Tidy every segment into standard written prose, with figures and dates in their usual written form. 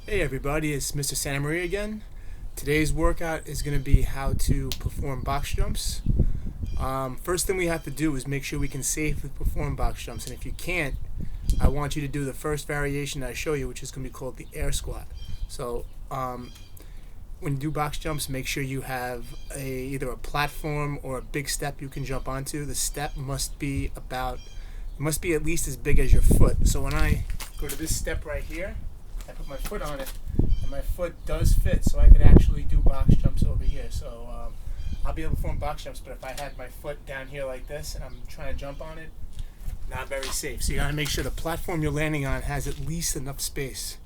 Hey everybody, it's Mr. SantaMaria again. Today's workout is going to be how to perform box jumps. First thing we have to do is make sure we can safely perform box jumps, and if you can't, I want you to do the first variation that I show you, which is going to be called the air squat. So when you do box jumps, make sure you have either a platform or a big step you can jump onto. The step must be at least as big as your foot. So when I go to this step right here, I put my foot on it, and my foot does fit, so I could actually do box jumps over here. So I'll be able to perform box jumps, but if I had my foot down here like this and I'm trying to jump on it, not very safe. So you gotta make sure the platform you're landing on has at least enough space.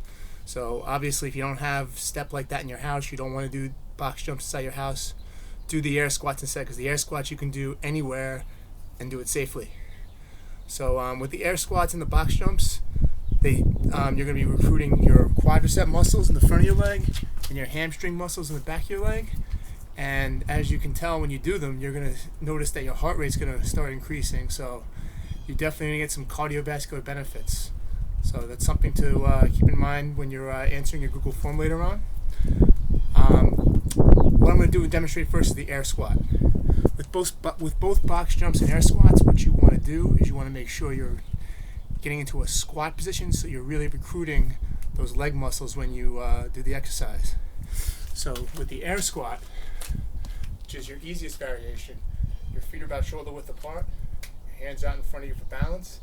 So obviously if you don't have a step like that in your house, you don't want to do box jumps inside your house, do the air squats instead, because the air squats you can do anywhere and do it safely. So with the air squats and the box jumps, you're going to be recruiting your quadricep muscles in the front of your leg and your hamstring muscles in the back of your leg. And as you can tell when you do them, you're going to notice that your heart rate's going to start increasing. So you're definitely going to get some cardiovascular benefits. So that's something to keep in mind when you're answering your Google form later on. What I'm going to do and demonstrate first is the air squat. With both box jumps and air squats, what you want to do is you want to make sure you're getting into a squat position, so you're really recruiting those leg muscles when you do the exercise. So with the air squat, which is your easiest variation, your feet are about shoulder width apart, your hands out in front of you for balance,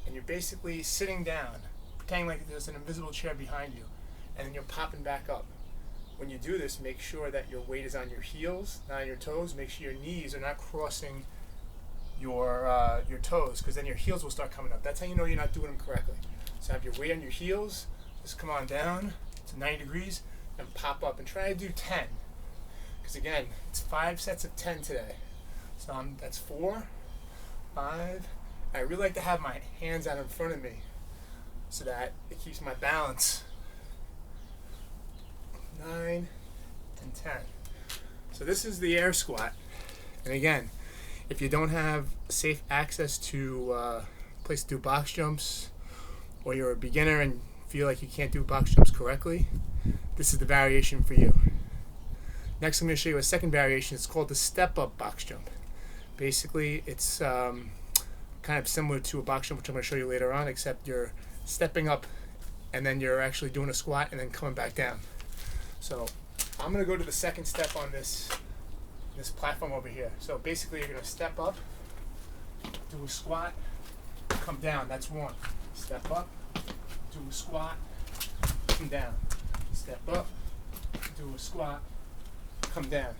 and you're basically sitting down, pretending like there's an invisible chair behind you, and then you're popping back up. When you do this, make sure that your weight is on your heels, not on your toes. Make sure your knees are not crossing your toes, because then your heels will start coming up. That's how you know you're not doing them correctly. So have your weight on your heels, just come on down to 90 degrees and pop up, and try to do 10, because again, it's 5 sets of 10 today. So that's 4, 5. I really like to have my hands out in front of me so that it keeps my balance. 9 and 10. So this is the air squat, and again, if you don't have safe access to a place to do box jumps, or you're a beginner and feel like you can't do box jumps correctly, this is the variation for you. Next, I'm going to show you a second variation. It's called the step-up box jump. Basically, it's kind of similar to a box jump, which I'm going to show you later on, except you're stepping up and then you're actually doing a squat and then coming back down. So I'm going to go to the second step on this platform over here. So basically you're going to step up, do a squat, come down. That's one. Step up, do a squat, come down. Step up, do a squat, come down.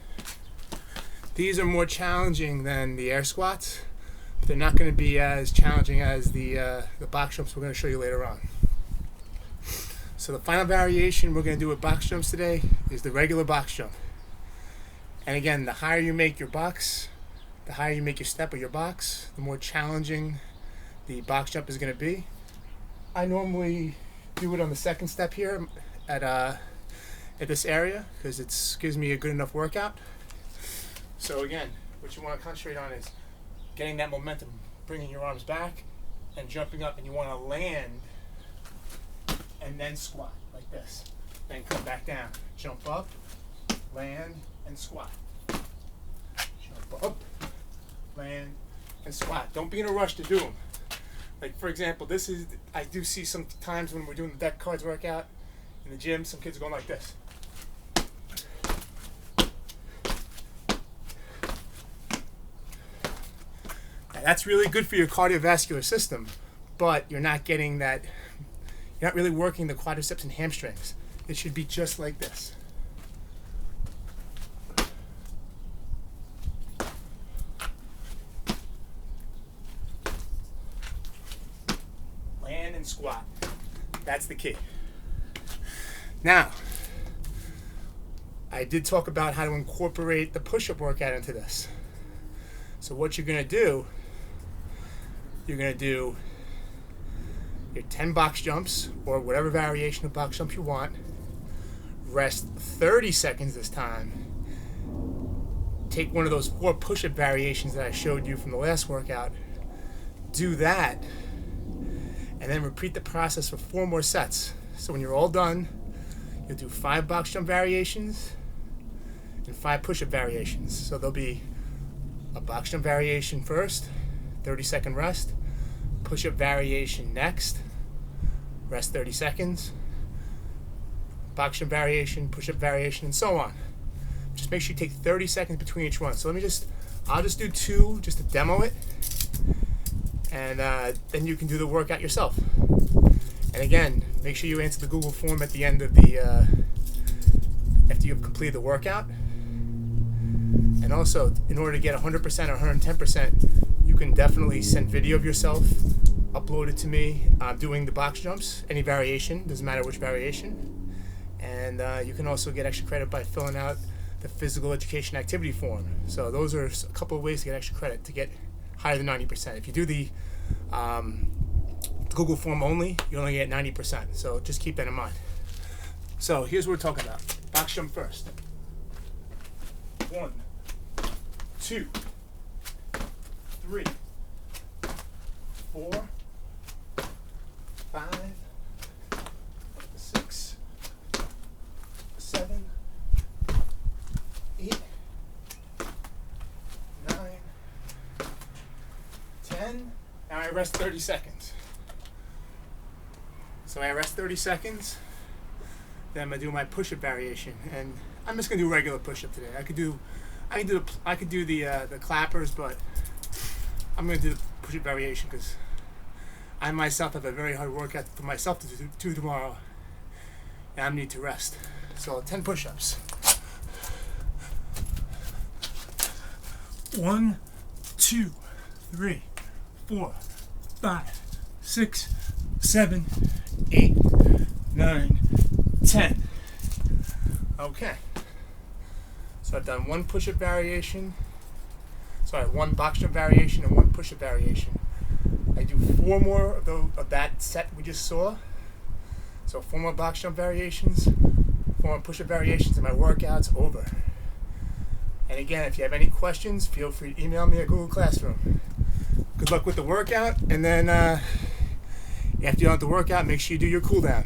These are more challenging than the air squats, but they're not going to be as challenging as the box jumps we're going to show you later on. So the final variation we're going to do with box jumps today is the regular box jump. And again, the higher you make your box, the higher you make your step or your box, the more challenging the box jump is going to be. I normally do it on the second step here at this area, because it gives me a good enough workout. So again, what you want to concentrate on is getting that momentum, bringing your arms back and jumping up, and you want to land and then squat like this. Then come back down, jump up, land, and squat. Jump up, land, and squat. Don't be in a rush to do them. Like for example, I do see some times when we're doing the deck cards workout in the gym, some kids are going like this. Now, that's really good for your cardiovascular system, but you're not getting that. You're not really working the quadriceps and hamstrings. It should be just like this. Land and squat. That's the key. Now, I did talk about how to incorporate the push-up workout into this. So what you're going to do, you're going to do your 10 box jumps, or whatever variation of box jumps you want. Rest 30 seconds this time. Take one of those 4 push-up variations that I showed you from the last workout. Do that, and then repeat the process for 4 more sets. So when you're all done, You'll do 5 box jump variations and 5 push-up variations. So there'll be a box jump variation first, 30-second rest, push-up variation next, rest 30 seconds, box jump variation, push-up variation, and so on. Just make sure you take 30 seconds between each one. So I'll just do 2 just to demo it, and then you can do the workout yourself. And again, make sure you answer the Google form at the end of after you've completed the workout. And also, in order to get 100% or 110%, you can definitely send video of yourself, upload it to me, doing the box jumps, any variation, doesn't matter which variation. And you can also get extra credit by filling out the physical education activity form. So those are a couple of ways to get extra credit to get higher than 90%. If you do the Google form only, you only get 90%. So just keep that in mind. So here's what we're talking about. Box jump first. 1, 2, 3, 4, 5, 6, 7, 8, 9, 10. Now I rest 30 seconds. So I rest 30 seconds. Then I'm gonna do my push-up variation, and I'm just gonna do regular push-up today. I could do the clappers, but I'm gonna do the push-up variation because I myself have a very hard workout for myself to do tomorrow, and I need to rest. So 10 push-ups. 1, 2, 3, 4, 5, 6, 7, 8, 9, 10. Okay. So I've done 1 push-up variation. Sorry, 1 box jump variation and 1 push-up variation. I do 4 more of that set we just saw. So 4 more box jump variations, 4 more push-up variations, and my workout's over. And again, if you have any questions, feel free to email me at Google Classroom. Good luck with the workout, and then after you're done with the workout, make sure you do your cool down.